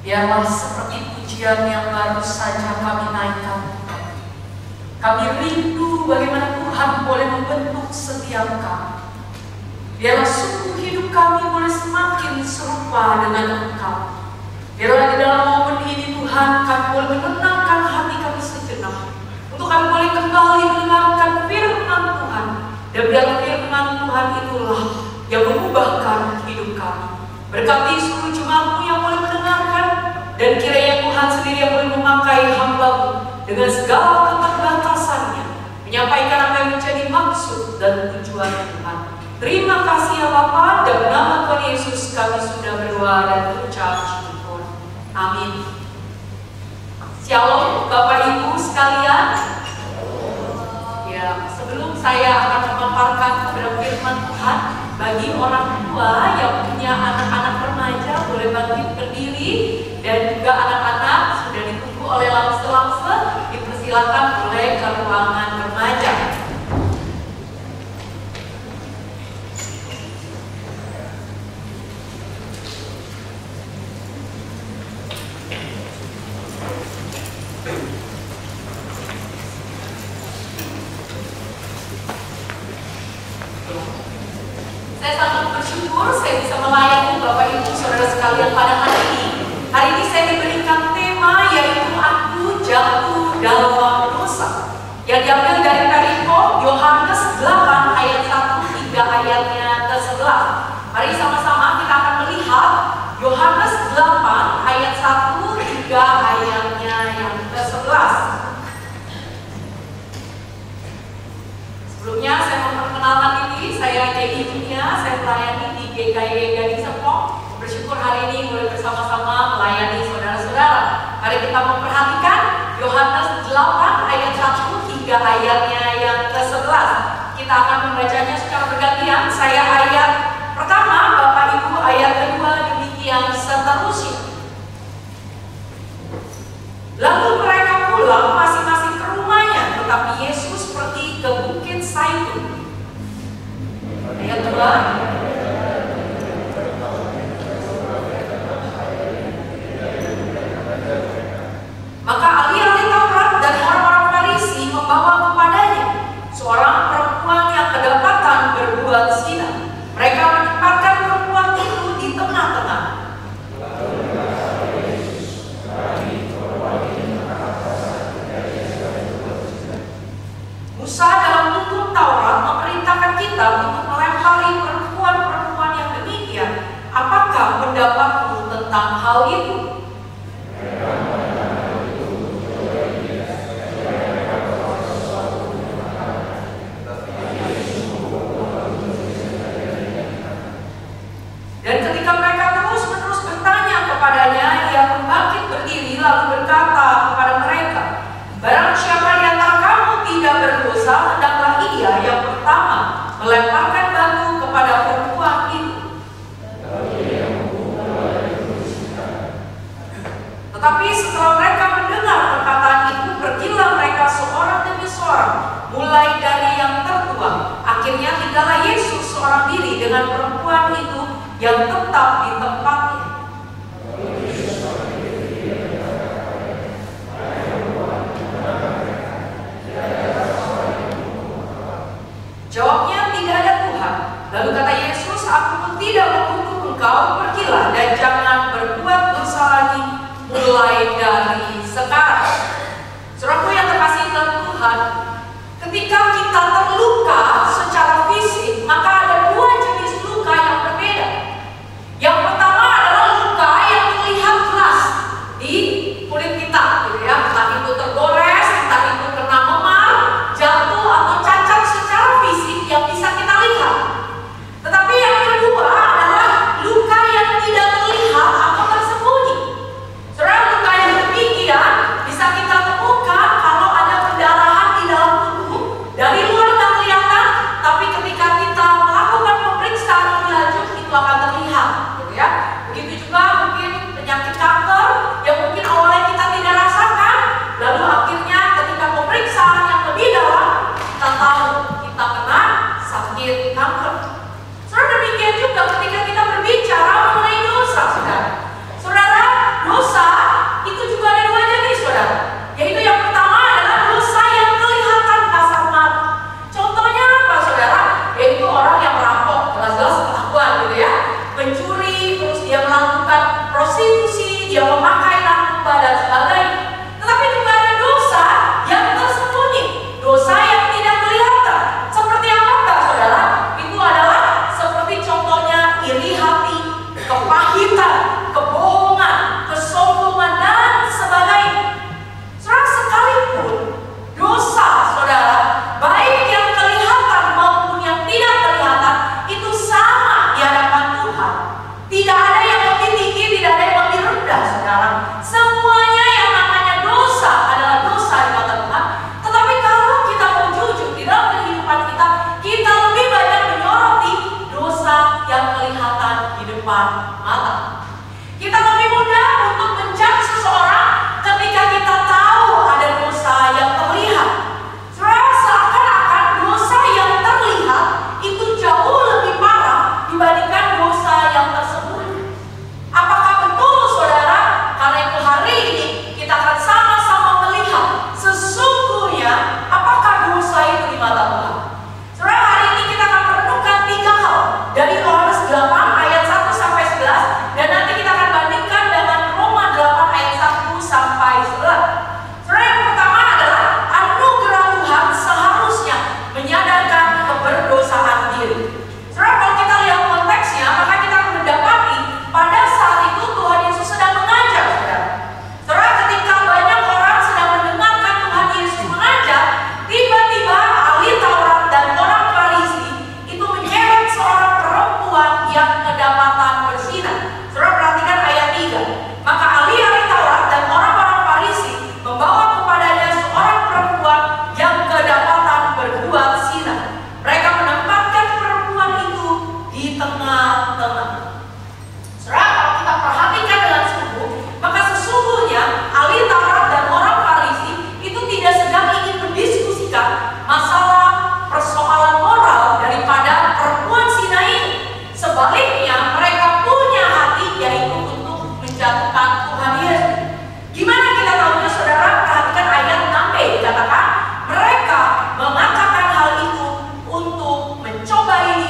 Biarlah seperti pujian yang baru saja kami naikkan. Kami rindu bagaimana Tuhan boleh membentuk setiap kami. Biarlah sungguh hidup kami boleh semakin serupa dengan Engkau. Biarlah di dalam momen ini Tuhan kami boleh menenangkan hati kami sejenak, untuk kami boleh kembali mendengarkan firman Tuhan. Dan biarlah firman Tuhan itulah yang mengubahkan hidup kami. Berkati seluruh jemaat-Mu yang boleh mendengarkan, dan kiranya Tuhan sendiri yang boleh memakai hamba-Mu dengan segala keterbatasannya, menyampaikan apa yang menjadi maksud dan tujuan Tuhan. Terima kasih ya Bapa, dalam nama Tuhan Yesus kami sudah berdoa dan berucap syukur. Amin. Shalom Bapak Ibu sekalian. Ya, sebelum saya akan memaparkan kepada firman Tuhan, bagi orang tua yang punya anak-anak remaja boleh bangkit berdiri, dan juga anak-anak sudah ditunggu oleh lamse-lamse dipersilakan boleh ke ruangan remaja. Saya sangat bersyukur saya bisa melayani Bapak Ibu Saudara sekalian pada hari ini. Hari ini saya diberikan tema yaitu Aku Jatuh Dalam Dosa, yang diambil dari perikop Yohanes 8 ayat 1 hingga ayatnya ke-11. Mari sama-sama kita akan melihat Yohanes 8 ayat 1 hingga ayatnya yang ke-11. Sebelumnya saya memperkenalkan diri, saya Dedi Junia, saya melayani di GKI Gading Serpong. Bersyukur hari ini boleh bersama-sama melayani saudara-saudara. Mari kita memperhatikan Yohanes 8 ayat 1 hingga ayatnya yang ke-11. Kita akan membacanya secara bergantian. Saya ayat pertama, Bapak Ibu ayat kedua, demikian seterusnya. Lalu mereka pulang masing-masing ke rumahnya, tetapi Yesus pergi ke Bukit Zaitun. Ayat 2. Maka ahli-ahli Taurat dan orang-orang Farisi membawa kepadanya seorang perempuan yang kedapatan berbuat zina. Mereka menempatkan perempuan itu di tengah-tengah. Musa dalam hukum Taurat memerintahkan kita untuk melempari perempuan-perempuan yang demikian. Apakah pendapatmu tentang hal itu? Dan ketika mereka terus-menerus bertanya kepadanya, ia pun bangkit berdiri lalu berkata kepada mereka, barang siapa di antara kamu tidak berdosa, hendaklah ia yang pertama melemparkan batu kepada perempuan itu. Tetapi setelah mereka mendengar perkataan itu, pergilah mereka seorang demi seorang, mulai dari yang tertua. Akhirnya tinggallah Yesus seorang diri dengan perempuan itu yang tetap di tempatnya. Jawabnya, tidak ada Tuhan. Lalu kata Yesus, aku pun tidak menghukum engkau, pergilah dan jangan berbuat dosa lagi mulai dari sekarang. Saudaraku yang terkasih dalam Tuhan, ketika kita terluka secara fisik, maka ada dua jenis luka yang berbeda. Yang pertama adalah luka yang terlihat jelas di kulit kita, gitu ya. Entah itu tergores, entah itu kena memar, jatuh atau cacat secara fisik yang bisa kita lihat. Tetapi yang kedua adalah luka yang tidak terlihat atau tersembunyi. Saudara, luka yang demikian bisa kita temukan kalau ada pendarahan di dalam tubuh. Dari luar tak kelihatan, tapi ketika kita melakukan pemeriksaan lebih lanjut itu akan terlihat, gitu ya. Begitu juga mungkin penyakit kanker yang mungkin awalnya kita tidak rasakan, lalu akhirnya ketika pemeriksaan yang lebih dalam kita tahu kita kena sakit kanker. Saudara, demikian juga ketika kita berbicara mengenai dosa, saudara. Saudara, dosa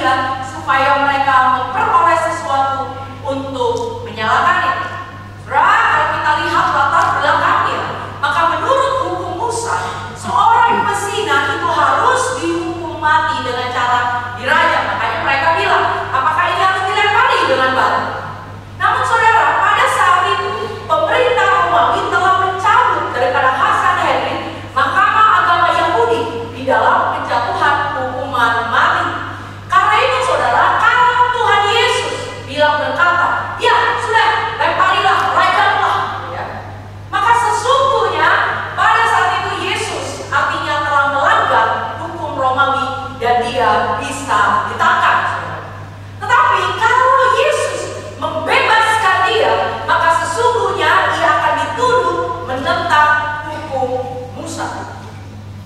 dia supaya mereka memperoleh sesuatu untuk menyalakannya. Kalau kita lihat latar belakangnya, maka menurut hukum Musa, seorang pezina itu harus dihukum mati dengan cara dirajam. Makanya mereka bilang, apakah ini harus dilempari dengan batu? Namun saudara, pada saat itu pemerintah Romawi telah mencabut daripada hak Sanhedrin, Mahkamah Agama Yahudi, di dalam penjatuhan hukuman mati. Karena itu saudara, kalau Tuhan Yesus bilang berkata, ya sudah, lemparilah, rajamlah, ya, maka sesungguhnya pada saat itu Yesus artinya telah melanggar hukum Romawi dan dia bisa ditangkap. Tetapi kalau Yesus membebaskan dia, maka sesungguhnya ia akan dituduh menentang hukum Musa.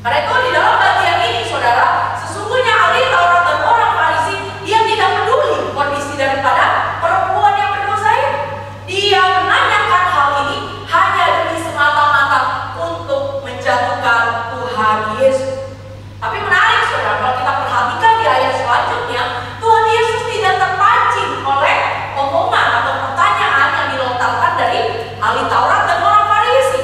Karena itu di dalam bagian ini saudara, sesungguhnya ahli Taurat dan orang Farisi dia tidak peduli kondisi daripada perempuan yang berdosa itu. Dia menanyakan hal ini hanya demi semata-mata untuk menjatuhkan Tuhan Yesus. Tapi menarik saudara, kalau kita perhatikan di ayat selanjutnya, Tuhan Yesus tidak terpancing oleh omongan atau pertanyaan yang dilontarkan dari ahli Taurat dan orang Farisi.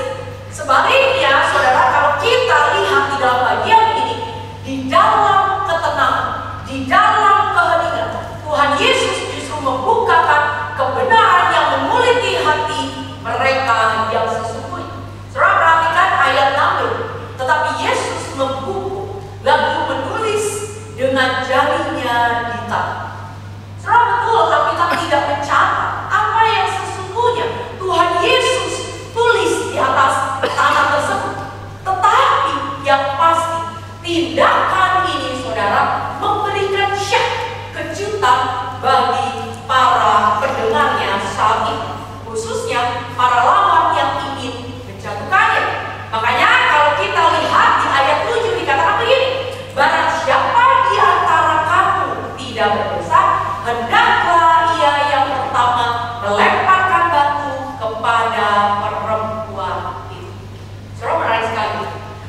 Sebaliknya saudara, kalau kita lihat di dalam bagian ini, di dalam ketenangan, di dalam keheningan, Tuhan Yesus justru membukakan kebenaran yang memuliti hati mereka yang sesungguhnya. Saudara perhatikan ayat 6. Tetapi Yesus membuku lalu menulis dengan jarinya di tanah. Saudara, betul kalau kita tidak mencatat apa yang sesungguhnya Tuhan Yesus tulis di atas tanah tersebut. Tetapi yang pasti tindakan ini saudara memberikan syak kejutan bagi para pendengarnya saat ini, khususnya para lawan yang ingin menjatuhkannya. Makanya kalau kita lihat di ayat 7 dikatakan begini, barang siapa di antara kamu tidak berdosa, hendaklah ia yang pertama melemparkan batu kepada perempuan itu. Saudara, menarik sekali.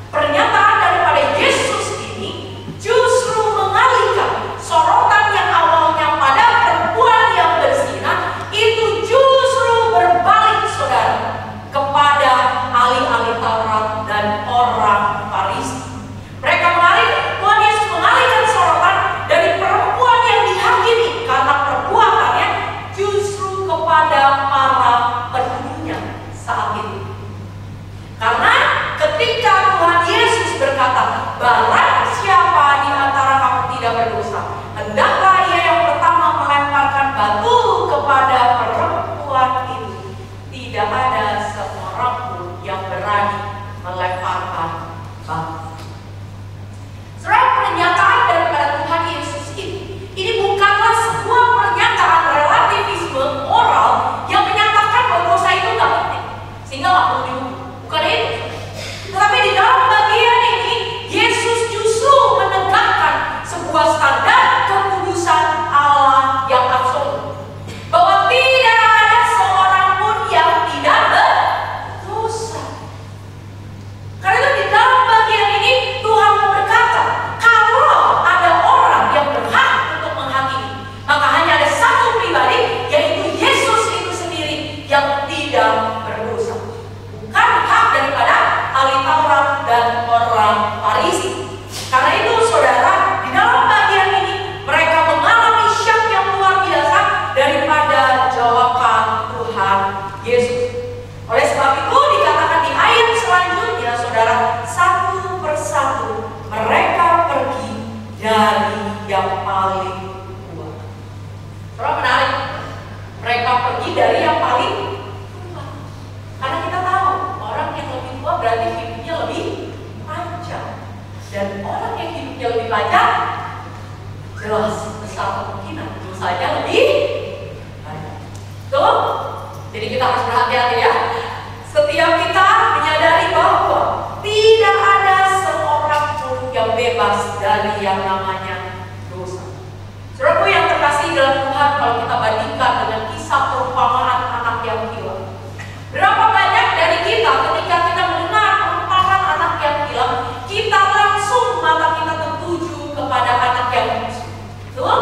Pernyataan daripada Yesus ini justru mengalihkan sorotan yang awalnya pada perempuan yang berzina, itu justru berbalik saudara kepada ahli-ahli Taurat dan orang Farisi. Mereka Tuhan Yesus mengalihkan sorotan dari perempuan yang dihakimi karena perbuatannya justru kepada para penduduknya saat itu. Karena ketika Tuhan Yesus berkata, barang siapa di antara kamu tidak berdosa, hendaklah ia yang pertama melemparkan batu kepada perempuan itu. Tidak ada seorang pun yang berani melemparkan batu. Saudara, pernyataan daripada Tuhan Yesus ini bukanlah sebuah pernyataan relativisme moral yang menyatakan bahwa dosa itu nggak penting, sehingga nggak perlu dihukum. Bukan itu. Tetapi di dalam bagian ini, Yesus justru menegakkan sebuah standar kekudusan Allah yang absolut, bahwa tidak ada seorang pun yang tidak berdosa. Karena itu di dalam bagian ini Tuhan berkata, kalau ada orang yang berhak untuk menghakimi, maka hanya ada satu pribadi, yaitu Yesus itu sendiri yang tidak berdosa. Bukan hak daripada ahli Taurat dan orang Farisi. Karena itu saudara, di dalam bagian ini mereka mengalami syak yang luar biasa daripada jawaban Tuhan Yesus. Oleh sebab itu dikatakan di ayat selanjutnya saudara, satu persatu mereka pergi dari yang paling tua. Saudara, menarik, mereka pergi dari yang paling tua. Karena kita tahu orang yang lebih tua berarti hidupnya lebih panjang, dan orang yang hidupnya lebih panjang jelas besar kemungkinan dosanya lebih banyak. Tuh, jadi kita harus berhati-hati ya. Setiap kita menyadari bahwa tidak ada seorang pun yang bebas dari yang namanya dosa. Saudaraku yang terkasih dalam Tuhan, kalau kita bandingkan dengan kisah perumpamaan anak yang hilang, berapa banyak dari kita ketika kita mendengar perumpamaan anak yang hilang, kita langsung mata kita tertuju kepada anak yang bungsu. Betul?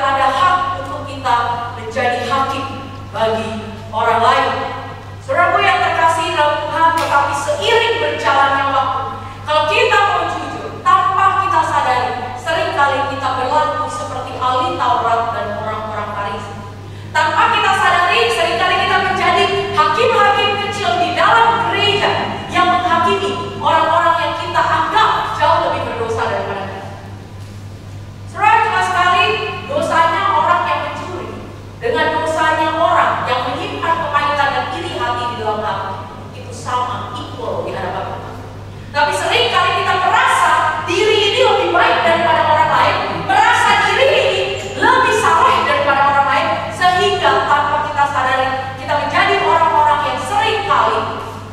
ada hak untuk kita menjadi hakim bagi orang lain. Saudaraku yang terkasih dalam Tuhan, tetapi seiring berjalannya waktu, kalau kita mau jujur, tanpa kita sadari, seringkali kita berlaku seperti ahli Taurat dan orang-orang Farisi. Tanpa kita sadari, seringkali kita menjadi hakim-hakim kecil di dalam gereja yang menghakimi orang-orang yang kita anggap jauh lebih berdosa daripada kita. Saudara, jelas sekali dosanya orang yang mencuri dengan dosanya orang yang menyimpan kepahitan dan iri hati di dalam hati itu sama, equal di hadapan Tuhan. Tapi seringkali kita merasa diri ini lebih baik daripada orang lain, merasa diri ini lebih saleh daripada orang lain, sehingga tanpa kita sadari kita menjadi orang-orang yang seringkali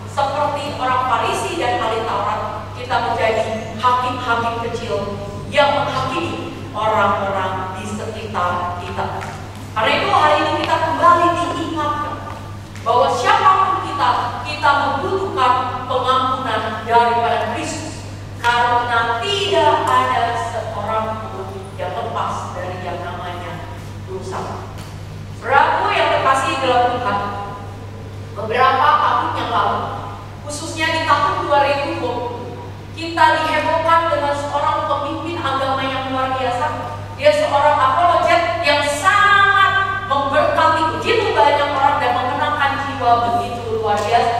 seperti orang Farisi dan ahli Taurat. Kita menjadi hakim-hakim kecil yang menghakimi orang-orang di sekitar kita. Karena itu hari ini kita kembali diingatkan bahwa siapapun kita membutuhkan pengampunan daripada Kristus. Karena tidak ada seorang pun yang lepas dari yang namanya dosa. Saudaraku yang terkasih dalam Tuhan, beberapa tahun yang lalu, khususnya di tahun 2020, kita dihebohkan dengan seorang pemimpin agama yang luar biasa. Dia seorang apologet yang sangat memberkati begitu banyak orang dan memenangkan jiwa begitu luar biasa.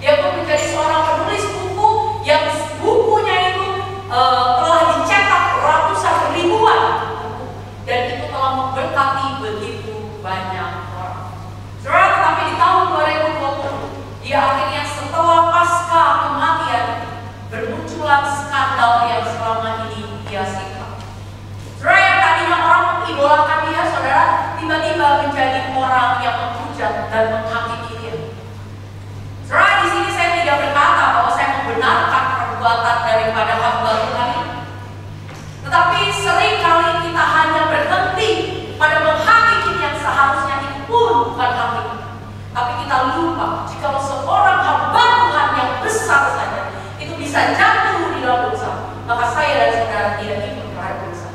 Dia pun menjadi seorang penulis buku yang bukunya itu telah dicetak ratusan ribuan buku, dan itu telah memberkati begitu banyak orang. Saudara, tetapi di tahun 2020 dia akhirnya setelah pasca kematian bermunculan skandal yang selama ini dia simpan. Saudara, yang tadinya orang mengidolakan dia, saudara, tiba-tiba menjadi orang yang menghujat dan menghakimi dia. Saudara, di sini saya tidak berkata bahwa saya membenarkan perbuatan daripada hamba Tuhan ini. Tetapi seringkali kita hanya berhenti pada menghakimi yang seharusnya itu pun bukan hakim. Tapi kita lupa jika seorang hamba Tuhan yang besar saja itu bisa jatuh di dalam dosa, maka saya dan saudara tidak ikut terhadap dosa.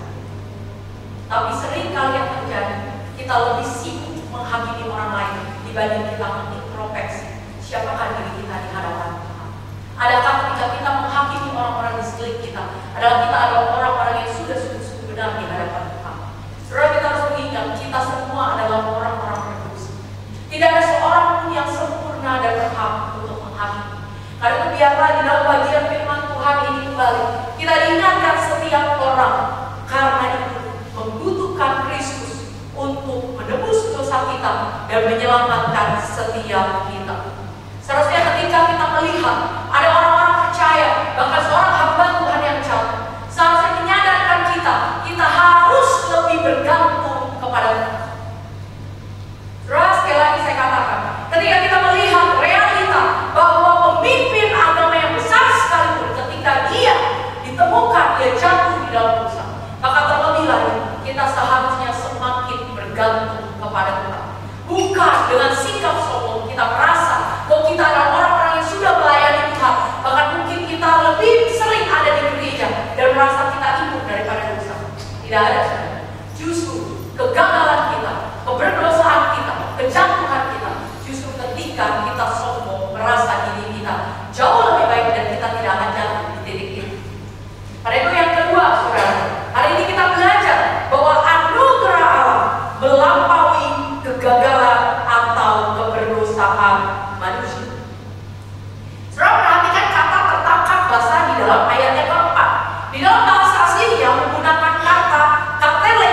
Tapi seringkali yang terjadi, kita lebih sibuk menghakimi orang lain dibanding kita mengintrospeksi siapakah diri kita di hadapan Tuhan. Adakah ketika kita menghakimi orang-orang di sekeliling kita, adalah kita adalah orang-orang yang sudah sungguh-sungguh benar di hadapan Tuhan. Saudara, kita harus mengingat kita semua adalah orang-orang berdosa. Tidak ada seorang pun yang sempurna dan berhak untuk menghakimi. Karena itu biarlah di dalam bagian firman Tuhan ini kembali kita diingatkan setiap orang karena itu membutuhkan Kristus untuk menebus dosa kita dan menyelamatkan setiap kita. Seharusnya ketika kita melihat ada orang-orang percaya, bahkan seorang hamba Tuhan yang jauh, seharusnya menyadarkan kita harus lebih bergantung kepada Tuhan. Saudara, sekali lagi saya katakan, ketika kita melihat realita bahwa pemimpin agama yang besar sekalipun ketika dia ditemukan dia jatuh di dalam dosa, maka terlebih lagi kita seharusnya semakin bergantung kepada Tuhan. Bukan dengan sikap sombong kita merasa bahwa kita adalah orang-orang yang sudah melayani Tuhan, bahkan mungkin kita lebih sering ada di gereja dan merasa kita ikut daripada dosa. Tidak ada, saudara. Justru kegagalan kita, keberdosaan kita, kejatuhan kita, justru ketika kita sombong merasa diri kita jauh lebih baik dan kita tidak akan jatuh di titik itu. Pada itu yang kedua, saudara, hari ini kita belajar bahwa anugerah Allah melampaui kegagalan atau keberdosaan manusia. Saudara, perhatikan kata tertangkap basah di dalam ayat yang keempat. Di dalam bahasa aslinya menggunakan kata katele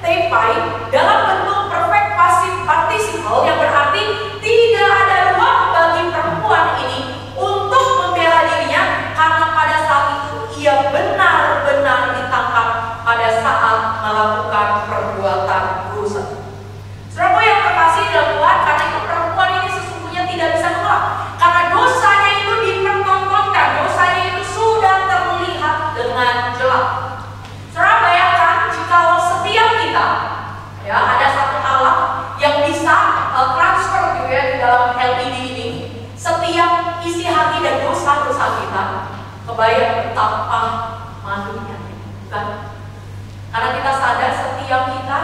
tepai dalam bentuk perfect passive participle yang berarti tidak ada ruang bagi perempuan ini untuk membela dirinya karena pada saat itu ia benar-benar ditangkap pada saat melakukan perbuatan dosa. Saudara yang terkasih dalam Tuhan, karena itu perempuan ini sesungguhnya tidak bisa menolak, karena dosanya itu dipertontonkan, dosanya itu sudah terlihat dengan jelas. Saudara bayangkan jika setiap kita, ya ada satu alat yang bisa transfer gitu ya di dalam LED ini, setiap isi hati dan dosa-dosa kita, kebayang betapa malunya, bukan? Karena kita sadar setiap kita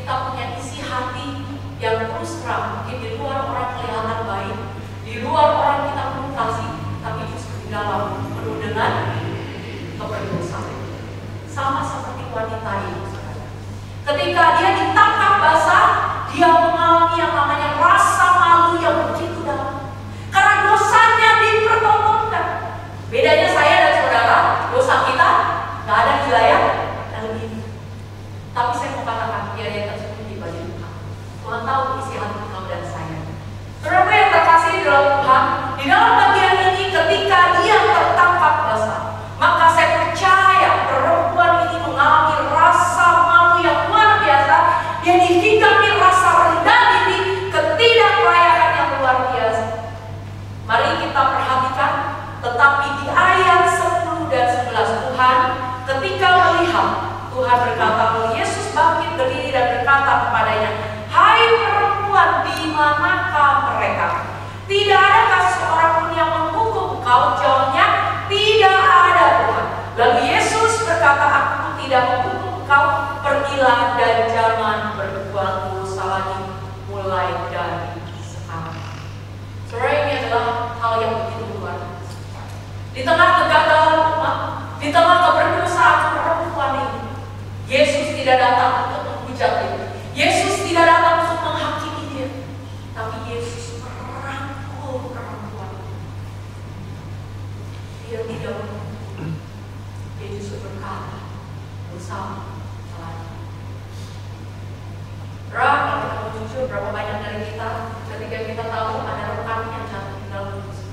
kita punya isi hati yang terus terang. Mungkin di luar orang kelihatan baik, di luar orang kita penuh kasih, tapi justru di dalam penuh dengan keberdosan. Sama seperti wanita ini, saudara. Ketika dia ditangkap basah, dia mengalami yang namanya rasa malu yang begitu dalam. Karena dosanya dipertontonkan. Bedanya saya dan saudara, dosa kita gak ada di layar ini. Tapi saya mau katakan, biar yang tersembunyi bagi Tuhan. Tuhan tahu isi hati kamu dan saya. Saudara yang terkasih di dalam Tuhan, di dalam bagian ini ketika dia tertangkap basah, maka saya percaya perempuan ini mengalami rasa malu yang luar biasa. Dia dihinggapi rasa rendah diri, ketidaklayakan yang luar biasa. Mari kita perhatikan, tetapi di ayat 10 dan 11 Tuhan ketika melihat, Tuhan berkata, Yesus bangkit berdiri dan berkata kepadanya, hai perempuan, di manakah mereka? Tidak adakah seorang pun yang menghukum engkau? Jawabnya, tidak ada Tuhan. Lalu Yesus berkata, aku tidak menghukum engkau, pergilah dan jangan berbuat dosa lagi mulai dari sekarang. Saudara, ini adalah hal yang begitu luar biasa. Di tengah kegagalan umat, di tengah keberdosaan perempuan ini, Yesus tidak datang untuk menghujat dia. Yesus tidak datang untuk menghakimi dia, tapi Yesus merangkul perempuan. Dia tidak menghukum. Dia justru berkata, dosa lagi. Kalau kita mau jujur, berapa banyak dari kita ketika kita tahu ada rekan yang jatuh di dalam dosa,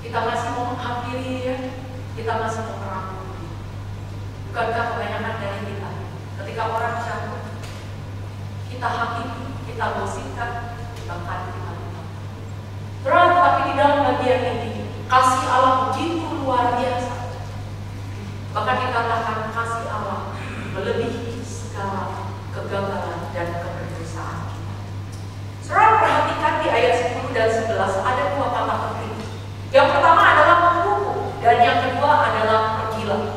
kita masih mau menghampiri dia, kita masih mau merangkul dia. Bukankah kebanyakan dari kita ketika orang jatuh, kita hakimi, kita gosipkan, bahkan kita lupa. Tetapi di dalam bagian ini kasih Allah begitu luar biasa. Bahkan dikatakan kasih Allah melebihi segala kegagalan dan keberdosaan kita. Saudara perhatikan di ayat 10 dan 11 ada dua kata penting. Yang pertama adalah menghukum dan yang kedua adalah pergilah.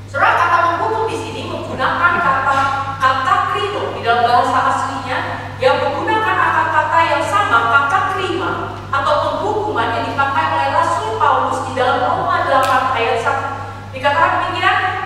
Saudara, kata menghukum di sini menggunakan kata krino di dalam bahasa aslinya yang menggunakan kata yang sama, kata krima atau penghukuman yang dipakai oleh Rasul Paulus di dalam Roma 8 ayat 1. Dikatakan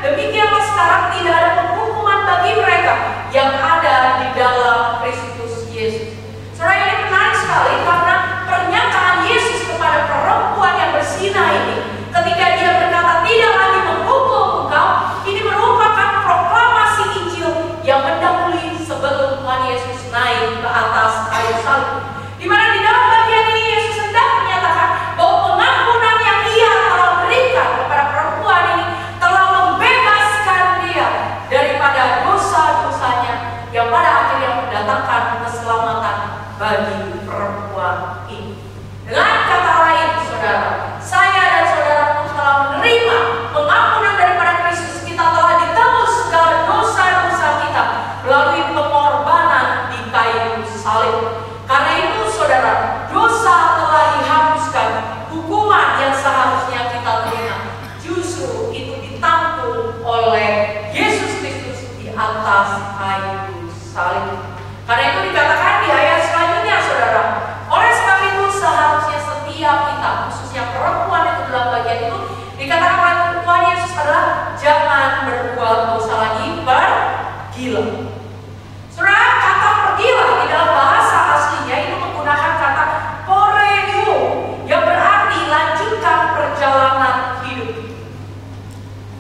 demikianlah sekarang tidak ada penghukuman bagi mereka yang ada di dalam Kristus Yesus. Saudara, ini menarik sekali karena pernyataan Yesus kepada perempuan yang berzina ini, ketika dia berkata tidak lagi menghukum engkau, ini merupakan proklamasi Injil yang mendahului sebelum Tuhan Yesus naik ke atas kayu salib. Di mana di dalam bagian ini Yesus hendak menyatakan bahwa pengampunan yang ia telah berikan kepada perempuan ini telah membebaskan dia daripada dosa-dosanya yang pada akhirnya mendatangkan keselamatan bagi perempuan ini. Dengan kata lain, saudara, saya dan saudara pun telah menerima pengampunan daripada Kristus. Kita telah ditebus segala dosa-dosa kita melalui pengorbanan di kayu salib. Karena itu, saudara, dosa telah dihapuskan. Hukuman yang seharusnya kita terima justru itu ditanggung oleh Yesus Kristus di atas kayu salib. Karena itu dikatakan di ayat selanjutnya, saudara, oleh sebab itu seharusnya setiap kita, khususnya perempuan itu dalam bagian itu, dikatakan Tuhan Yesus adalah jangan berbuat dosa lagi, pergilah. Saudara, kata pergilah di dalam bahasa aslinya itu menggunakan kata poreo yang berarti lanjutkan perjalanan hidup.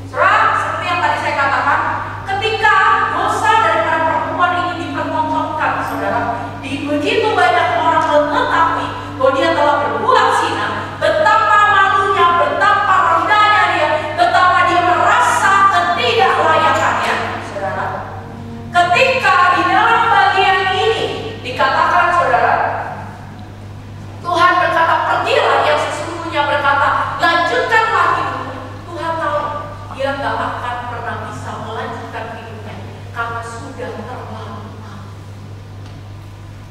Saudara, seperti yang tadi saya katakan, ketika dosa daripada perempuan ini dipertontonkan, saudara, di begitu banyak orang mengetahui bahwa dia telah berbuat zina, betapa malunya, betapa rendahnya dia, betapa dia merasa ketidaklayakannya, saudara. Ketika di dalam bagian ini dikatakan, saudara, Tuhan berkata pergilah, yang sesungguhnya berkata lanjutkanlah hidupmu. Tuhan tahu dia gak akan pernah bisa melanjutkan hidupnya karena sudah terlalu malu.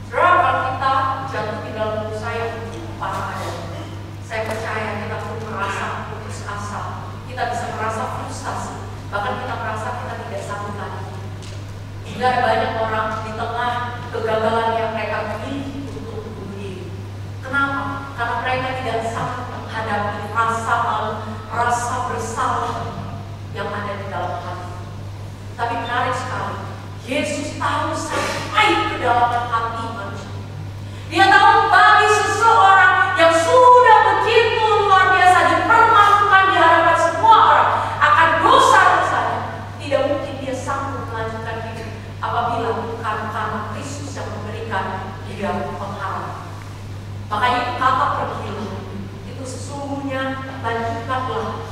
Saudara, kalau kita jatuh di dalam dosa yang parah ada, saya percaya kita pun merasa putus asa, kita bisa merasa frustasi, bahkan kita merasa kita tidak sanggup lagi. Sehingga ada banyak orang di tengah kegagalan yang mereka milih untuk bunuh diri. Kenapa? Karena mereka tidak sanggup menghadapi rasa malu, rasa bersalah yang ada di dalam hati. Tapi menarik sekali, Yesus tahu sampai ke dalam hati manusia. Dia tahu bagi seseorang yang sudah begitu luar biasa dipermalukan di hadapan semua orang akan dosa-dosanya, tidak mungkin dia sanggup melanjutkan hidup apabila bukan karena Kristus yang memberikan dia pengharapan. Makanya kata pergilah itu sesungguhnya lanjutkanlah.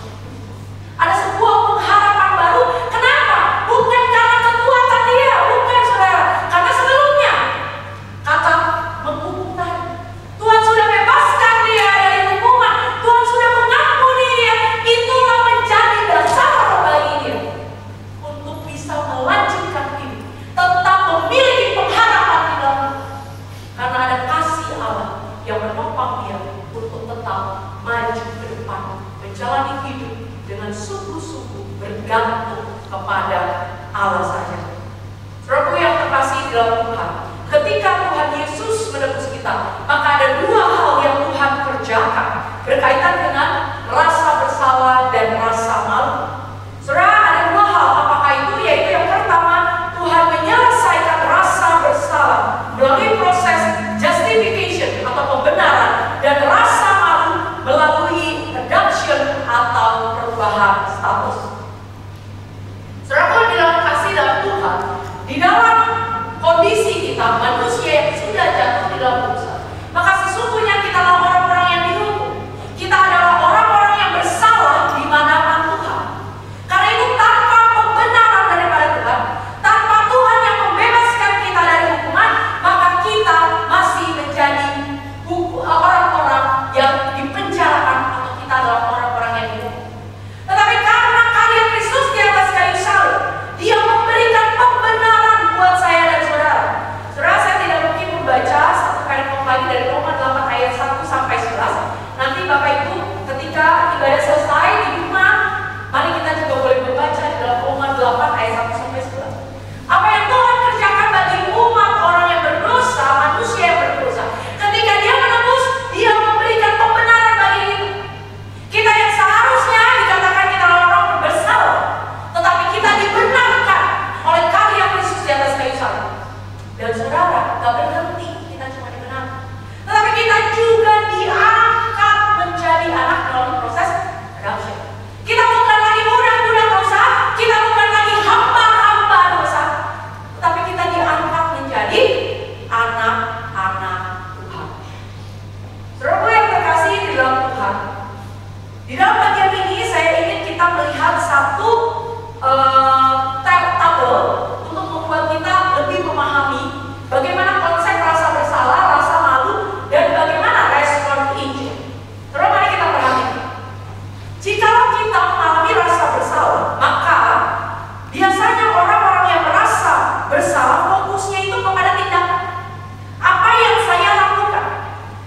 Ada sebuah pengharapan baru. Kenapa? Bukan karena kekuatan dia, bukan saudara. Karena sebelumnya kata menghukum Tuhan sudah bebaskan dia dari hukuman. Tuhan sudah mengampuni dia. Itulah menjadi dasar bagi dia untuk bisa melanjutkan hidup, tetap memiliki pengharapan di dalam. Karena ada kasih Allah yang menopang dia untuk tetap maju ke depan, menjalani hidup dengan sungguh-sungguh bergantung kepada Allah saja. Saudaraku yang terkasih di dalam Tuhan, ketika Tuhan Yesus menebus kita, maka ada dua hal yang Tuhan kerjakan berkaitan dengan rasa bersalah dan rasa malu. Saudara, ada dua hal. Apakah itu? Yaitu yang pertama, Tuhan menyelesaikan rasa bersalah melalui proses justification atau pembenaran, dan rasa malu melalui adoption atau perubahan status. Saudara, di dalam kasih dalam Tuhan, di dalam kondisi kita manusia yang sudah jatuh di dalam dosa, maka sesungguhnya kita adalah orang-orang yang dihukum. Kita adalah orang-orang yang bersalah di hadapan Tuhan. Karena itu tanpa pembenaran daripada Tuhan, tanpa Tuhan yang membebaskan kita dari hukuman, maka kita masih menjadi orang-orang yang dipenjarakan, atau kita adalah orang-orang yang dihukum. Tetapi karena karya Kristus di atas kayu salib, Dia memberikan pembenaran buat saya dan saudara. Saudara, saya tidak mungkin membaca satu paragraf lagi dari Roma 8 ayat 1 sampai 11. Nanti Bapak Ibu ketika ibadah selesai di rumah, mari kita juga boleh membaca di dalam Roma 8 ayat 1 sampai 11. Apa yang Tuhan kerjakan bagi umat orang yang berdosa, manusia yang berdosa. Ketika Dia menebus, Dia memberikan pembenaran bagi kita. Kita yang seharusnya dikatakan kita orang bersalah, tetapi kita dibenarkan oleh karya Kristus di atas kayu salib. Dan saudara, gak berhenti kita cuma dibenarkan, tetapi kita juga diangkat menjadi anak melalui proses adoption. Kita bukan lagi budak-budak dosa, kita bukan lagi hamba-hamba dosa, tetapi kita diangkat menjadi anak-anak Tuhan. Saudara yang terkasih di dalam Tuhan, di dalam bagian ini saya ingin kita melihat satu tabel untuk membuat kita lebih memahami bagaimana konsep rasa bersalah, rasa malu, dan bagaimana respon Injil. Terus mari kita perhatikan. Jikalau kita mengalami rasa bersalah, maka biasanya orang-orang yang merasa bersalah fokusnya itu kepada tindakan. Apa yang saya lakukan?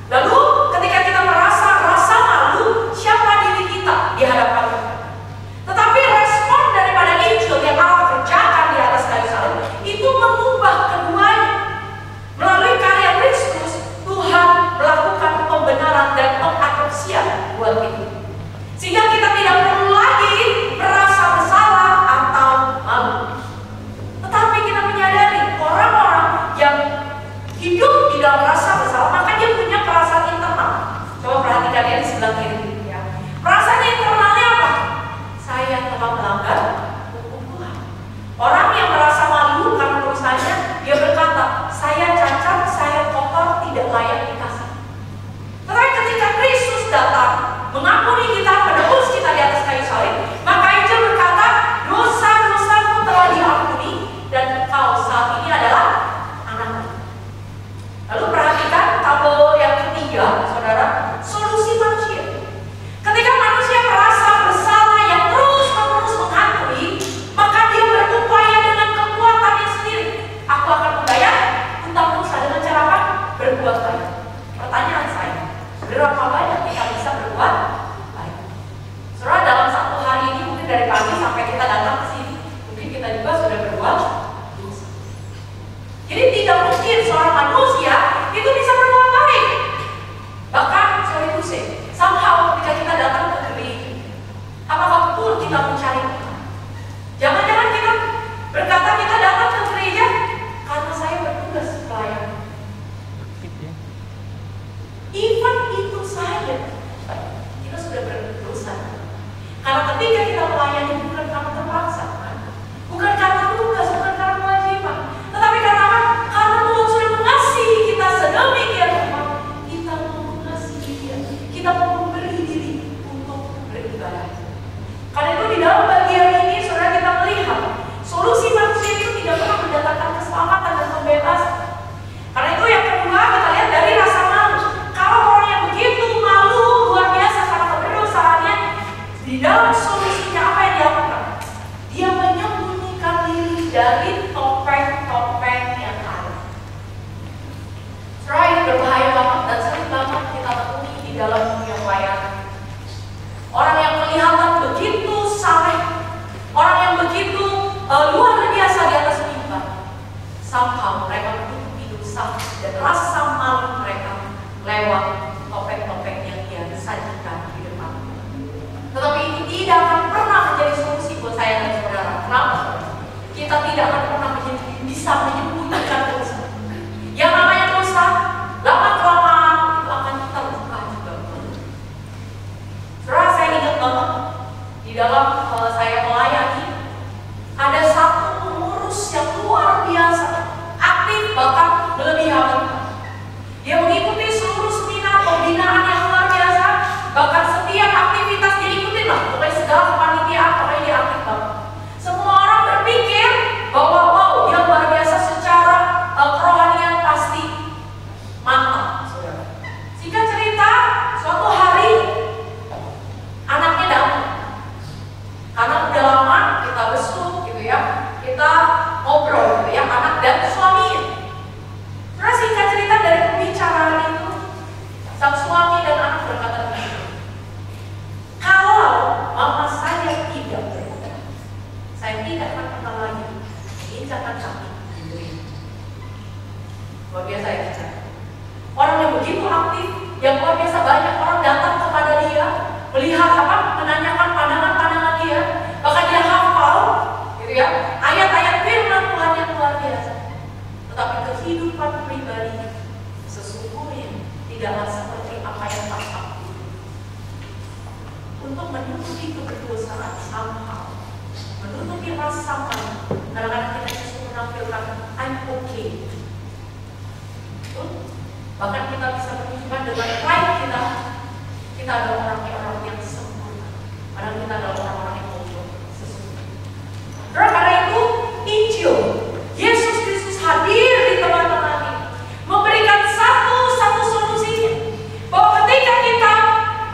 Lalu ketika kita merasa rasa malu, siapa diri kita di hadapan Tuhan? Tetapi respon daripada Injil yang Allah kerjakan di atas kayu salib itu mengubah keduanya. Melalui karya Kristus, Tuhan melakukan pembenaran dan pengadopsian buat kita, sehingga kita tidak perlu lagi merasa bersalah atau malu. Tetapi kita menyadari orang-orang yang hidup di dalam rasa bersalah, maka dia punya perasaan internal. Coba perhatikan ya di sebelah kiri. Ya. Perasaan internalnya apa? Saya telah melanggar hukum Tuhan. Orang yang merasa malu karena dosanya, dia berkata, saya cacat, saya kotor, tidak layak dikasih. Tetapi ketika Kristus datang, mengampuni kita, menebus kita di atas kayu salib, maka Injil berkata, dosa-dosamu telah diampuni, dan engkau saat ini adalah anak-anak. Lalu perhatikan tabel yang ketiga, saudara, solusi manusia. Ketika manusia merasa bersalah yang terus-menerus menghantui, maka dia berupaya dengan kekuatannya sendiri. Aku akan membayar utang dosa dengan cara apa? Berbuat baik. Pertanyaan saya, berapa banyak kita bisa berbuat baik? Saudara, dalam satu hari ini mungkin dari pagi sampai kita datang ke sini, mungkin kita juga sudah berbuat dosa. dari topeng-topeng yang ada. Saudara, ini berbahaya banget dan sering banget kita temui di dalam dunia pelayanan. Orang yang kelihatan begitu saleh, orang yang begitu luar biasa di atas mimbar, somehow mereka menutupi dosa dan rasa malu mereka lewat topeng-topeng yang dia sajikan di depan. Tetapi ini tidak akan pernah menjadi solusi buat saya dan saudara. Kenapa? Kita tidak akan pernah bisa menyembunyikan dosa. Yang namanya dosa, lama-kelamaan itu akan terbuka juga. Saudara, saya ingat banget di dalam saya melayani, ada satu pengurus yang luar biasa, aktif bahkan melebihi anggota. Dia mengikuti seluruh seminar pembinaan yang luar biasa, bahkan setiap aktivitas dia ikutin lah, pokoknya segala kepanitiaan, pokoknya dia aktif banget. Semua orang berpikir bahwa wow, dia luar biasa secara kerohanian pasti mantap, saudara. Singkat cerita, suatu hari anaknya datang. Karena udah lama kita besuk gitu ya, kita ngobrol gitu ya, anak dan suaminya. Terus singkat cerita dari pembicaraan itu, sang suami dan anak berkata begini, kalau mama saya tidak berubah, saya tidak akan pernah lagi menginjakkan kaki di dunia. Luar biasa ya kita. Orang yang begitu aktif, yang luar biasa banyak orang datang kepada dia, melihat menanyakan pandangan-pandangan dia, bahkan dia hafal, gitu ya, ayat-ayat firman Tuhan yang luar biasa. Tetapi kehidupan pribadi sesungguhnya tidaklah seperti apa yang tampak. Untuk menutupi kedosaan somehow, menutupi rasa malu, kadang-kadang kita justru menampilkan I'm okay. Bahkan kita bisa menunjukkan dengan pride kita adalah orang-orang yang sempurna. Padahal kita adalah orang-orang yang bodoh sesungguhnya. Karena itu, Injil Yesus Kristus hadir di tengah-tengah ini, memberikan satu solusinya, bahwa ketika kita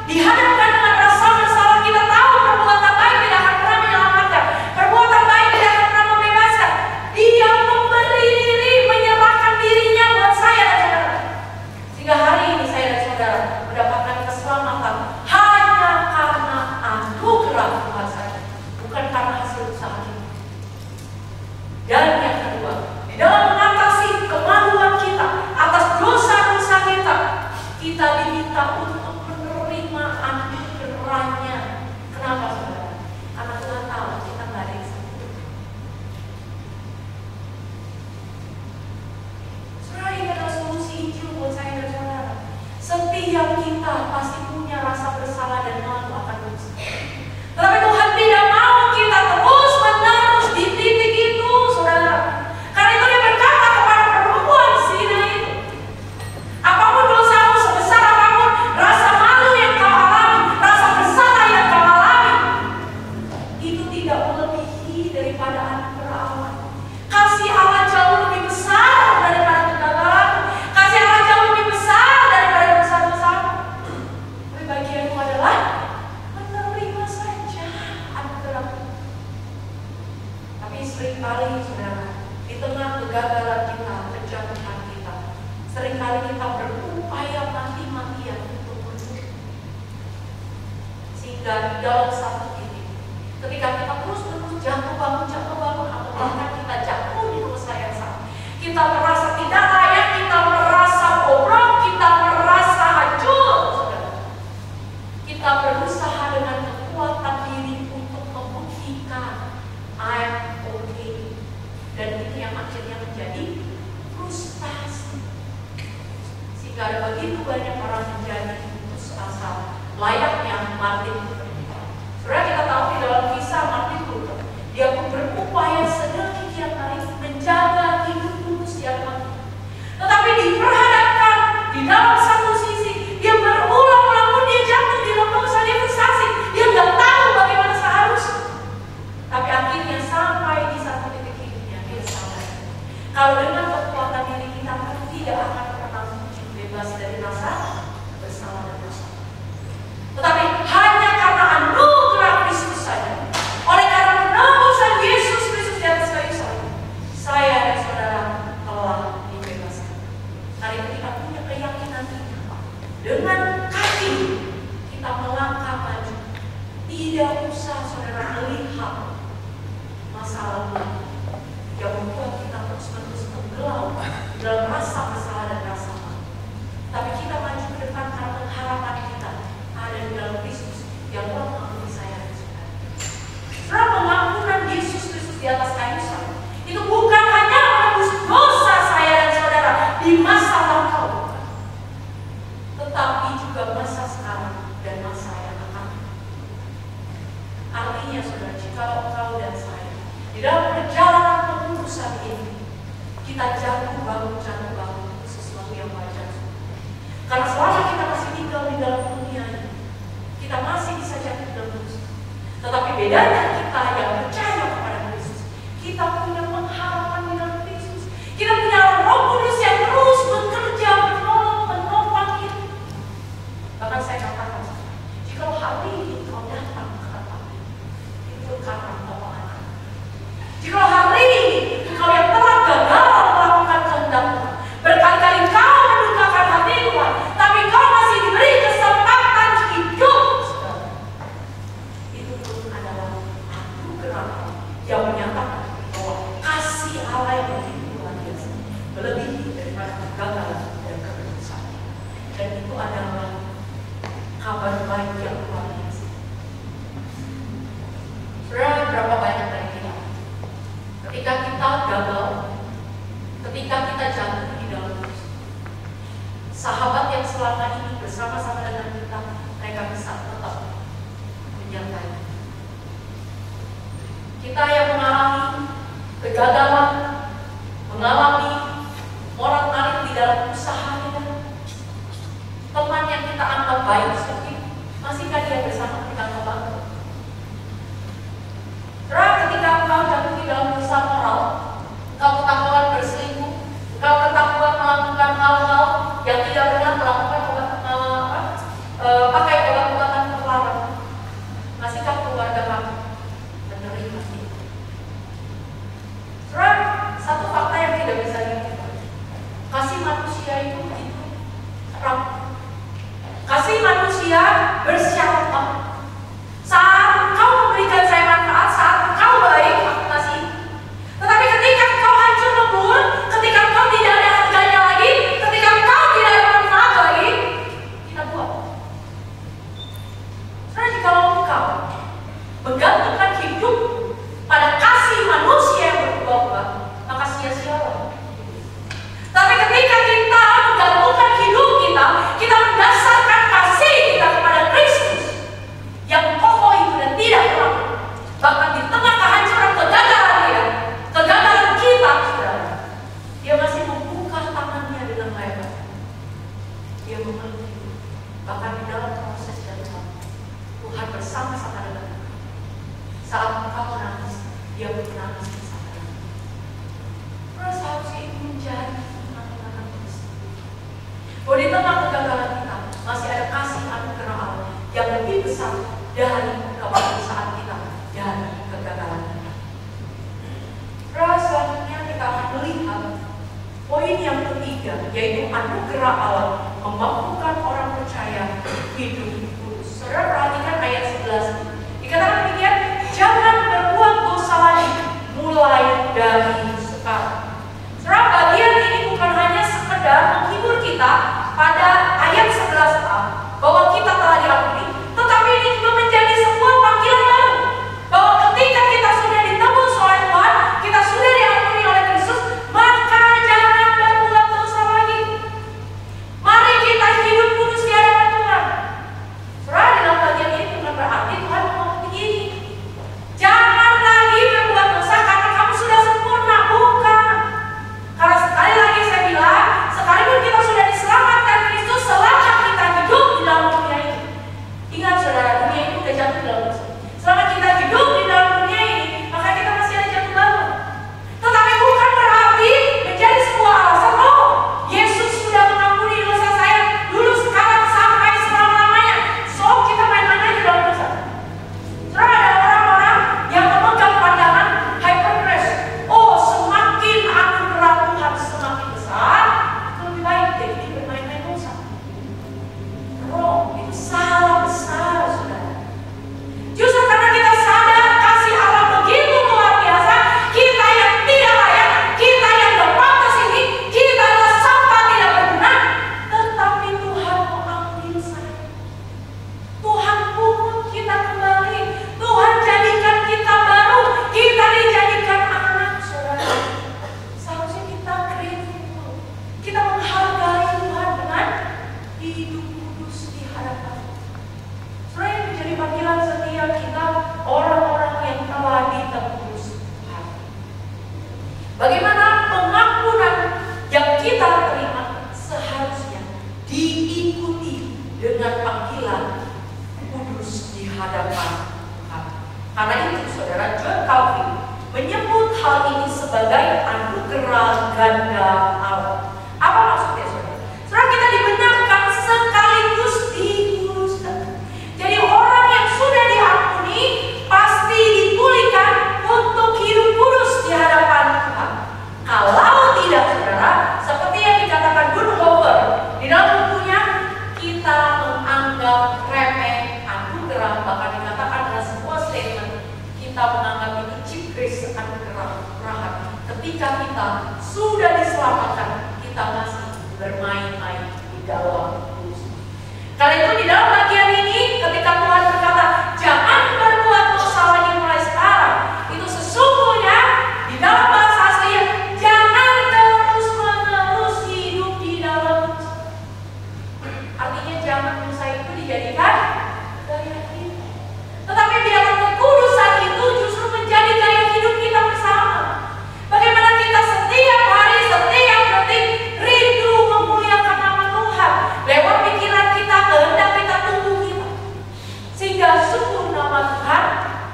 dihadapkan dengan rasa bersalah, kita tahu perbuatan baik tidak akan pernah menyelamatkan, perbuatan baik tidak akan pernah membebaskan. Dia memberi diri, menyerahkan dirinya buat saya dan saudara, sehingga hari ini saya dan saudara mendapatkan keselamatan hanya karena anugerah Tuhan saja, bukan karena hasil usaha kita. Dan yang kedua, di dalam mengatasi kemaluan kita atas dosa-dosa kita diminta untuk menerima anugerahnya. Kenapa, saudara? Karena Tuhan tahu kita nggak ada yang sempurna. Saudara, ini adalah solusi Injil buat saya dan saudara. Setiap kita pasti punya rasa bersalah dan malu akan dosa. Tetapi Tuhan tidak mau kita terus-menerus di titik itu, saudara. Karena itu Dia berkata kepada perempuan zina itu, apapun dosamu, sebesar apapun rasa malu yang kau alami, rasa bersalah yang kau alami, itu tidak melebihi daripada anugerah Allah. Kasih Allah jauh lebih besar daripada kegagalan. Kasih Allah jauh lebih besar daripada dosa-dosamu. Tapi bagianmu adalah menerima saja anugerah. Tapi seringkali, saudara, di tengah kegagalan kita, kejatuhan kita, seringkali kita berupaya mati-matian untuk menutup. Sehingga di dalam satu titik, ketika kita terus-terus jatuh bangun, atau bahkan kita jatuh di dosa yang sama, kita merasa tidak layak, kita merasa bobrok, kita merasa hancur, saudara. Kita berusaha dengan kekuatan diri untuk membuktikan I'm okay. Dan itu yang akhirnya menjadi frustasi. Sehingga ada begitu banyak orang menjadi putus asa, layaknya Martin Luther. Saudara, kita tahu di dalam kisah Martin Luther, dia pun berupaya sedemikian baik menjaga hidup kudus di hadapan Tuhan. Tetapi diperhadapkan di dalam satu sisi, dia berulang-ulang pun dia jatuh di dalam dosa, dia frustasi, dia nggak tahu bagaimana seharusnya. Tapi akhirnya sampai di satu titik hidupnya dia sadar, kalau dengan kekuatan diri kita tidak akan pernah mungkin bebas dari rasa bersalah dan dosa. Tetapi hanya karena anugerah Kristus saja, oleh karena penebusan Yesus Kristus di atas kayu salib, dalam rasa bersalah dan rasa malu. Tapi kita maju ke depan karena harapan kita ada di dalam Kristus yang telah mengampuni saya dan saudara. Saudara, pengampunan Yesus Kristus di atas kayu salib itu bukan hanya menebus dosa saya dan saudara di masa lampau, tetapi juga masa sekarang dan masa yang akan. Artinya saudara, jika engkau dan saya di dalam perjalanan pengurusan ini kita jatuh bangun itu sesuatu yang wajar. Karena selama kita masih tinggal di dalam dunia ini, kita masih bisa jatuh dalam dosa. Tetapi bedanya kita yang percaya kepada Kristus, kita punya pengharapan di dalam Kristus. Kita punya Roh Kudus yang terus bekerja, menopang kita. Bahkan saya katakan, jika hari ini kau datang ke tempat itu karena pentopangan. Jika hari ini kau yang telah gagal melakukan kehendak Tuhan, berkali-kali kau mendukakan hati Tuhan, tapi kau masih diberi kesempatan hidup. Itu pun adalah anugerah yang menyatakan bahwa kasih Allah yang begitu luar biasa, melebihi daripada kegagalan dan kegagalan. Dan itu adalah kabar baik yang luar biasa. Saudara, berapa banyak dari kita ketika kita gagal, ketika kita jatuh di dalam dosa, sahabat yang selama ini bersama-sama dengan kita, mereka bisa tetap menyertai kita yang mengalami kegagalan, mengalami moral-maling di dalam usaha kita. Teman yang kita anggap baik seperti masihkah dia bersama kita membantu? Ketika engkau jatuh di dalam dosa moral, engkau ketahuan berselingkuh, engkau ketahuan melakukan hal-hal yang tidak benar, melakukan pakai obat-obatan terlarang, masihkah keluarga kamu menerima itu? Satu fakta yang tidak bisa dilupakan, kasih manusia itu ramah. Kasih manusia bersyarat banget. Saat engkau memberikan saya manfaat, saat engkau baik, aku kasih. Tetapi ketika engkau hancur lebur, ketika engkau tidak ada harganya lagi, ketika engkau tidak ada manfaat lagi, kita buang. Karena jika engkau menggantungkan hidup pada kasih manusia yang berubah-ubah, maka sia-sialah. Tapi ketika kita menggantungkan hidup kita, kita mendasarkan kasih kita kepada Kristus yang kokoh itu dan tidak pernah, bahkan di tengah kehancuran kegagalan kita, saudara, dia masih membuka tangannya dengan lebar. Dia memeluk hidup, bahkan di dalam proses jatuh, Tuhan bersama-sama dengan kita. Saat engkau menangis, dia pun menangis bersama dengan kita. Terus harusnya itu menjadi penanganan Kristus. Bahwa di tengah kegagalan kita masih ada kasih anugerah Allah yang lebih besar dari kebangsaan kita dan kegagalan kita. Selanjutnya kita akan melihat poin yang ketiga, yaitu anugerah Allah memampukan orang percaya hidup kudus. Saudara perhatikan ayat 11. Dikatakan demikian, jangan berbuat dosa lagi mulai dari sekarang. Saudara, bagian ini bukan hanya sekedar menghibur kita pada ayat 11a bahwa kita telah diampuni, tetapi ini juga menjadi sebuah panggilan baru bahwa ketika kita sudah ditebus oleh Tuhan, kita sudah diampuni oleh Kristus, maka jangan berbuat dosa lagi. Mari kita hidup kudus di hadapan Tuhan. Saudara, dalam bagian ini bukan berarti Tuhan mau begini, jangan lagi berbuat dosa karena kamu sudah sempurna. anugerah ganda Allah. Apa maksudnya, saudara? Saudara, kita dibenarkan sekaligus dikuduskan. Jadi orang yang sudah diampuni pasti dipulihkan untuk hidup kudus di hadapan Tuhan. Kalau tidak, saudara, seperti yang dikatakan Bonhoeffer di dalam bukunya, kita menganggap remeh anugerah, bahkan dikatakan dalam sebuah statement, kita menganggap itu cheap grace, anugerah. Ketika kita sudah diselamatkan, kita masih bermain-main di dalam kudus. Karena itu di dalam bagian ini, ketika Tuhan berkata, jangan berbuat dosa lagi mulai sekarang, itu sesungguhnya di dalam bahasa aslinya, jangan terus-menerus hidup di dalam dosa. Artinya jangan dosa itu dijadikan gaya hidup. Tetapi biarlah kekudusan itu justru menjadi gaya hidup kita bersama. Bagaimana kita setiap hari, setiap detik rindu memuliakan nama Tuhan lewat pikiran kita, kehendak kita, tubuh kita, sehingga sungguh nama Tuhan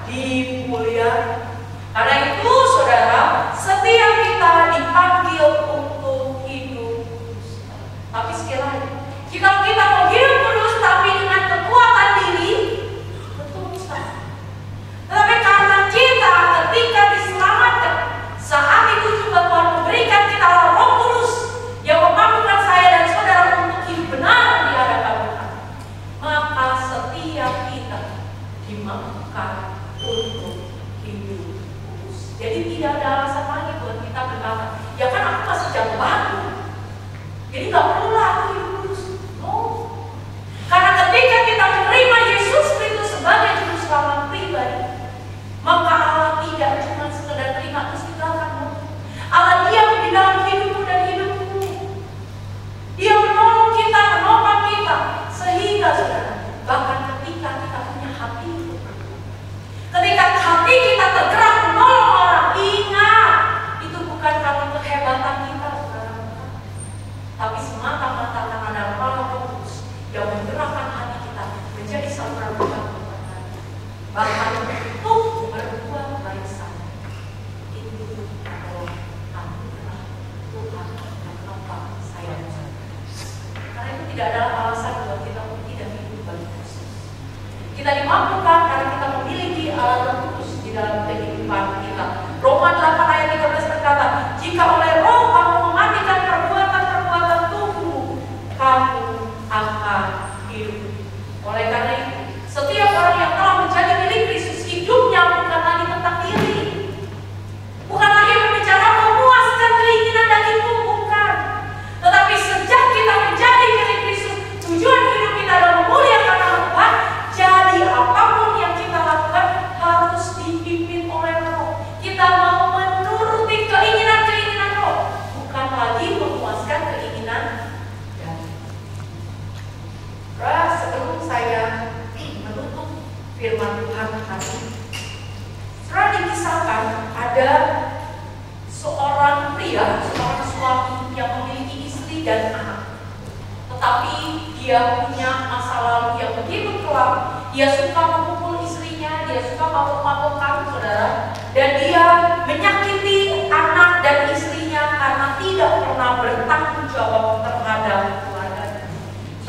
dimuliakan. Karena itu, saudara, setiap kita dipanggil untuk hidup kudus. Tapi sekali lagi, jika kita mau hidup kudus tapi dengan kekuatan diri, betul mustahil. Tetapi karena kita ketika diselamatkan, saat itu juga Tuhan memberikan kita Roh Kudus yang memampukan saya dan saudara untuk hidup benar di hadapan Tuhan, maka setiap kita dimampukan untuk hidup kudus. Jadi tidak ada alasan lagi buat kita berkata, ya kan aku masih jauh banget, jadi nggak perlulah aku hidup kudus. No. Karena ketika kita menerima Yesus Kristus sebagai juru selamat pribadi, maka Allah tidak cuma sekedar terima terus tinggalkanmu. Allah diam di dalam hidupmu dan hidupku. Dia menolong kita, menopang kita, sehingga saudara, bahkan ketika kita punya hati itu, ketika hati kita tergerak menolong orang, ingat, itu bukan karena kehebatan kita, saudara, tapi semata-mata karena ada Roh Kudus yang menggerakkan hati kita menjadi saudara Tuhan. Bahkan untuk berbuat baik saja, itu adalah anugerah Tuhan yang menopang saya. Karena itu tidak ada alasan buat kita untuk tidak hidup bagi Kristus. Kita dimampukan karena kita memiliki Roh Kudus di dalam kehidupan kita. Roma 8 ayat 13 berkata, jika oleh Roh kamu mematikan perbuatan-perbuatan tubuh, kamu akan hidup. Oleh karena itu, setiap orang yang telah menjadi milik Kristus, hidupnya bukan lagi tentang diri, bukan lagi berbicara memuaskan keinginan dagingmu, bukan. Tetapi sejak kita menjadi milik Kristus, tujuan hidup kita adalah memuliakan nama Tuhan. Jadi apapun yang kita lakukan harus dipimpin oleh Roh. Kita mau menuruti keinginan-keinginan Roh, bukan lagi memuaskan keinginan daging. Sebelum saya menutup firman Tuhan hari ini, setelah dikisahkan ada seorang pria, seorang suami yang memiliki istri dan anak, tetapi dia punya masa lalu yang begitu kelam. Dia suka memukul istrinya, dia suka mabuk-mabukan, saudara, dan dia menyakiti anak dan istrinya karena tidak pernah bertanggung jawab terhadap keluarganya.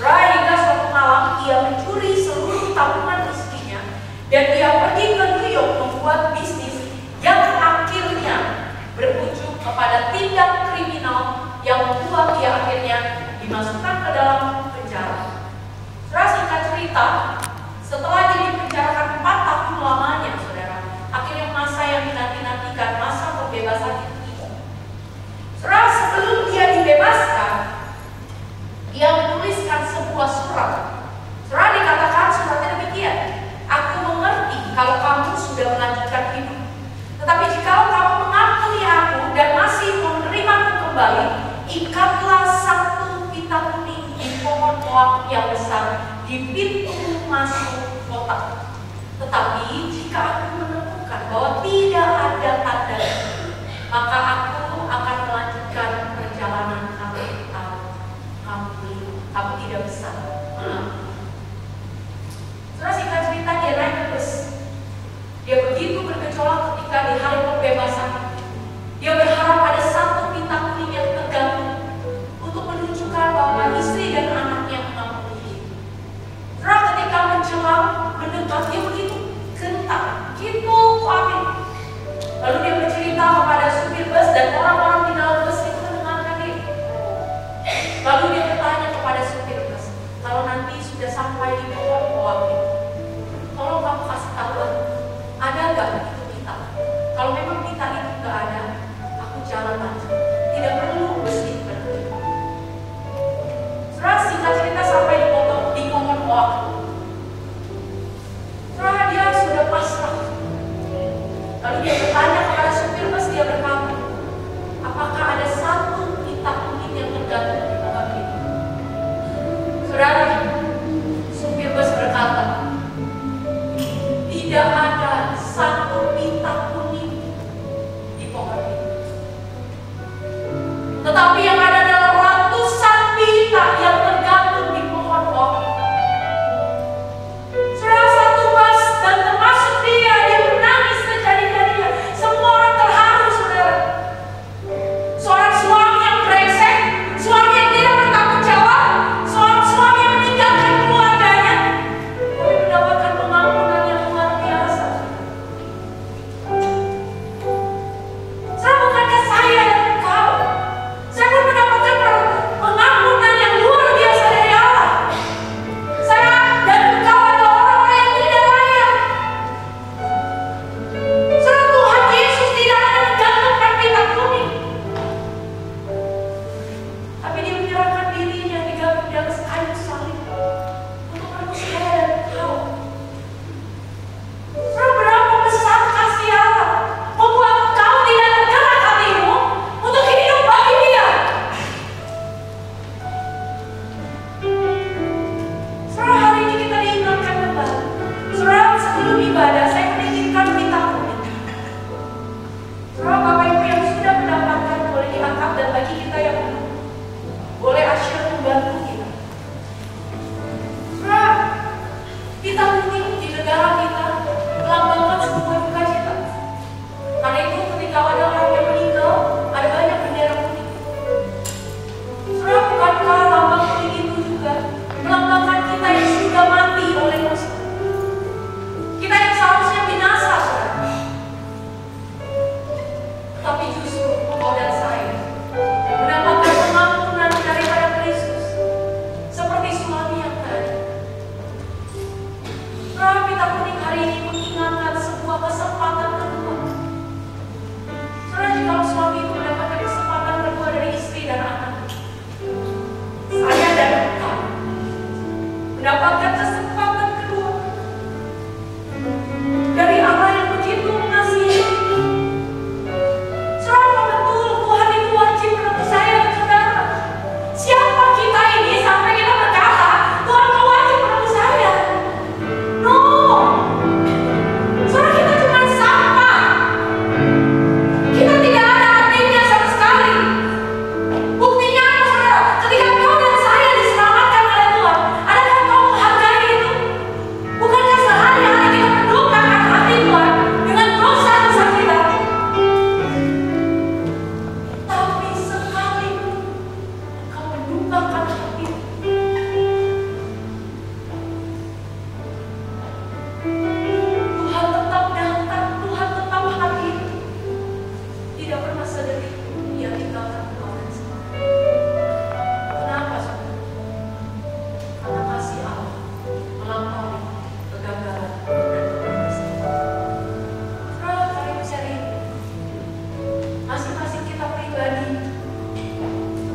Hingga suatu malam ia mencuri seluruh tabungan istrinya dan dia pergi ke New York membuat bisnis yang akhirnya berujung kepada tindak kriminal yang membuat dia akhirnya dimasukkan ke dalam penjara. Singkat cerita, setelah dia dipenjarakan 4 tahun lamanya, saudara, akhirnya masa yang dinanti-nantikan, masa pembebasan itu tiba. Sebelum dia dibebaskan, dia menuliskan sebuah surat. Surat dikatakan suratnya demikian, aku mengerti kalau kamu sudah melanjutkan hidup, tetapi jika kamu mengakui aku dan masih menerimaku kembali, ikatlah satu pita kuning di pohon oak yang besar di pintu masuk kota. Tetapi jika aku menemukan bahwa tidak ada tanda itu, maka aku akan melanjutkan perjalanan kamu tidak bisa. Singkat cerita, dia naik ke bus. Dia begitu bergejolak ketika di hari pembebasan. Dia berharap ada satu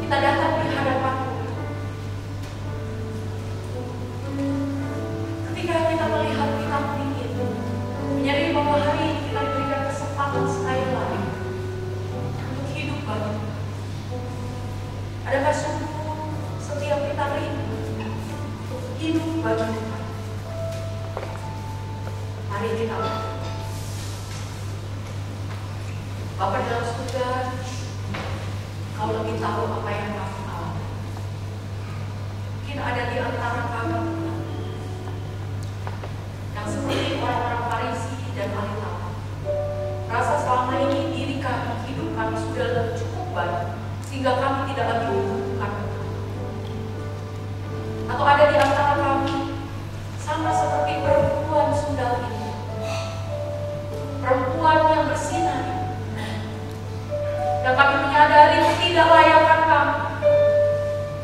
kita datang di hadapan-Mu. Ketika kita melihat kita ingin menyadari bahwa hari ini kita diberikan kesempatan sekali lagi untuk hidup baru. Adakah sungguh setiap kita rindu untuk hidup bagi Tuhan? Mari kita Bapa dalam surga, Kau lebih tahu apa yang kami alami. Mungkin ada di antara kami yang seperti orang-orang Farisi dan ahli Taurat, rasa selama ini diri kami, hidup kami sudah cukup baik sehingga kami tidak lagi membutuhkan Tuhan. Atau ada di antara kami sama seperti perempuan sundal ini, perempuan yang bersinar, dan kami menyadari ketidaklayakan kami.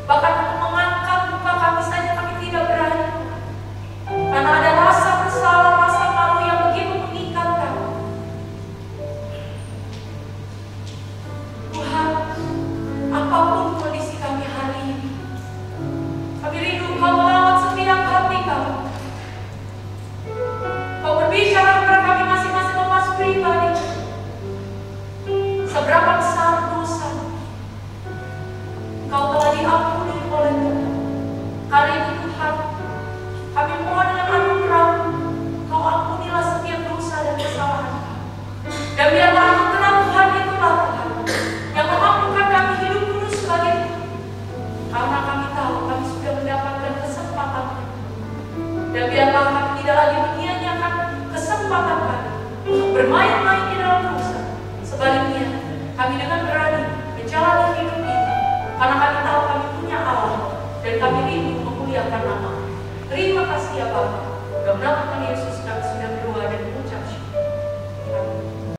Bahkan untuk mengangkat muka kami saja kami tidak berani, karena ada rasa bersalah, rasa malu yang begitu mengikat kami. Tuhan, apapun kondisi kami hari ini, kami rindu Kau melawat setiap hati kami. Kau berbicara kepada kami masing-masing lepas pribadi. Seberapa besar dosa Kau telah diampuni oleh Tuhan. Karena itu Tuhan, kami mohon dengan anugerah Kau ampunilah setiap dosa dan kesalahan kami. Dan biarlah anugerah Tuhan itulah Tuhan yang memampukan kami hidup kudus sebagai Tuhan. Karena kami tahu kami sudah mendapatkan kesempatan itu. Dan biarlah kami tidak lagi menyia-nyiakan kesempatan kami untuk bermain-main di dalam dosa. Sebaliknya, kami dengan berani menjalani hidup ini karena kami tahu kami punya Allah dan kami rindu memuliakan nama. Terima kasih ya Bapa. Dalam nama Tuhan Yesus